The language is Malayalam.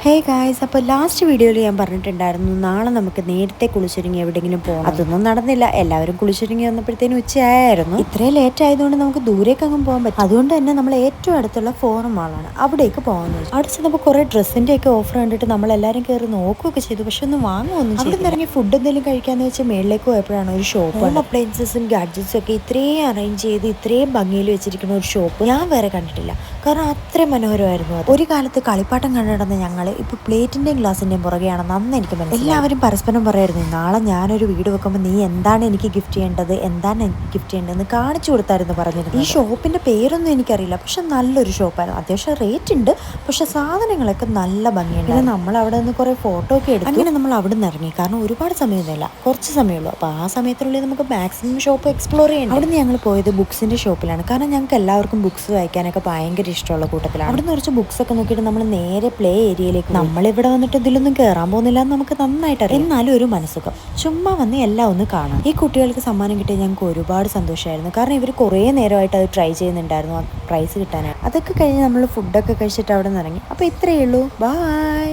ഹേ ഗായ്സ്, അപ്പോൾ ലാസ്റ്റ് വീഡിയോയിൽ ഞാൻ പറഞ്ഞിട്ടുണ്ടായിരുന്നു നാളെ നമുക്ക് നേരത്തെ കുളിച്ചൊരുങ്ങി എവിടെയെങ്കിലും പോകണം. അതൊന്നും നടന്നില്ല. എല്ലാവരും കുളിച്ചൊരുങ്ങി വന്നപ്പോഴത്തേനും ഉച്ചയായിരുന്നു. ഇത്രയും ലേറ്റ് ആയതുകൊണ്ട് നമുക്ക് ദൂരേക്ക് അങ്ങ് പോകാൻ പറ്റും. അതുകൊണ്ട് തന്നെ നമ്മൾ ഏറ്റവും അടുത്തുള്ള ഫോറം മാളാണ്, അവിടേക്ക് പോകാമെന്ന് വെച്ചു. അവിടെ ചെന്നപ്പോൾ കുറേ ഡ്രസ്സിൻ്റെ ഒക്കെ ഓഫർ കണ്ടിട്ട് നമ്മളെല്ലാവരും കയറി നോക്കുകയൊക്കെ ചെയ്തു. പക്ഷെ ഒന്നും വാങ്ങുമൊന്നും ചെയ്തു. അവിടെ ഇറങ്ങി ഫുഡ് എന്തെങ്കിലും കഴിക്കാമെന്ന് വെച്ചാൽ മേളിലേക്ക് പോയപ്പോഴാണ് ഒരു ഷോപ്പ്. ഹോം അപ്ലയൻസസും ഗാഡ്ജറ്റ്സും ഒക്കെ ഇത്രയും അറേഞ്ച് ചെയ്ത് ഇത്രയും ഭംഗിയിൽ വെച്ചിരിക്കുന്ന ഒരു ഷോപ്പ് ഞാൻ വേറെ കണ്ടിട്ടില്ല. കാരണം അത്രയും മനോഹരമായിരുന്നു അത്. ഒരു കാലത്ത് കളിപ്പാട്ടം കണ്ടിടുന്ന ഞങ്ങൾ ഇപ്പോൾ പ്ലേറ്റിൻ്റെയും ഗ്ലാസിൻ്റെയും പുറകെയാണെന്ന് അന്ന് എനിക്ക് മനസ്സിലായി. എല്ലാവരും പരസ്പരം പറയായിരുന്നു, നാളെ ഞാനൊരു വീട് വെക്കുമ്പോൾ നീ എന്താണ് എനിക്ക് ഗിഫ്റ്റ് ചെയ്യേണ്ടത്, എന്താണ് എനിക്ക് ഗിഫ്റ്റ് ചെയ്യേണ്ടതെന്ന് കാണിച്ചു കൊടുത്തായിരുന്നു പറഞ്ഞിരുന്നത്. ഈ ഷോപ്പിൻ്റെ പേരൊന്നും എനിക്കറിയില്ല, പക്ഷെ നല്ലൊരു ഷോപ്പായിരുന്നു. അത്യാവശ്യം റേറ്റ് ഉണ്ട്, പക്ഷെ സാധനങ്ങളൊക്കെ നല്ല ഭംഗിയുണ്ട്. പിന്നെ നമ്മൾ അവിടെ നിന്ന് കുറേ ഫോട്ടോ ഒക്കെ എടുത്തു. അങ്ങനെ നമ്മൾ അവിടെ നിന്ന് ഇറങ്ങി. കാരണം ഒരുപാട് സമയമൊന്നുമില്ല, കുറച്ച് സമയമുള്ളൂ. അപ്പോൾ ആ സമയത്തിനുള്ളിൽ നമുക്ക് മാക്സിമം ഷോപ്പ് എക്സ്പ്ലോർ ചെയ്യണം. അവിടെ നിന്ന് ഞങ്ങൾ പോയത് ബുക്സിൻ്റെ ഷോപ്പിലാണ്. കാരണം ഞങ്ങൾക്ക് എല്ലാവർക്കും ബുക്സ് വായിക്കാനൊക്കെ ഭയങ്കര ഇഷ്ടമുള്ള കൂട്ടത്തിലാണ്. അവിടെ നിന്ന് കുറച്ച് ബുക്സ് ഒക്കെ നോക്കിയിട്ട് നമ്മൾ നേരെ പ്ലേ ഏരിയയിലേക്ക്. നമ്മളിവിടെ വന്നിട്ട് ഇതിലൊന്നും കയറാൻ പോകുന്നില്ല എന്ന് നമുക്ക് നന്നായിട്ട് അറിയാം. എന്നാലും ഒരു മനസ്സുഖം, ചുമ്മാ വന്ന് എല്ലാം ഒന്ന് കാണാം. ഈ കുട്ടികൾക്ക് സമ്മാനം കിട്ടിയ ഞങ്ങൾക്ക് ഒരുപാട് സന്തോഷമായിരുന്നു. കാരണം ഇവർ കുറേ നേരമായിട്ട് അത് ട്രൈ ചെയ്യുന്നുണ്ടായിരുന്നു, ആ പ്രൈസ് കിട്ടാനായിട്ട്. അതൊക്കെ കഴിഞ്ഞ് നമ്മൾ ഫുഡൊക്കെ കഴിച്ചിട്ട് അവിടെ നിന്ന് ഇറങ്ങി. അപ്പോൾ ഇത്രയേ ഉള്ളൂ. ബൈ.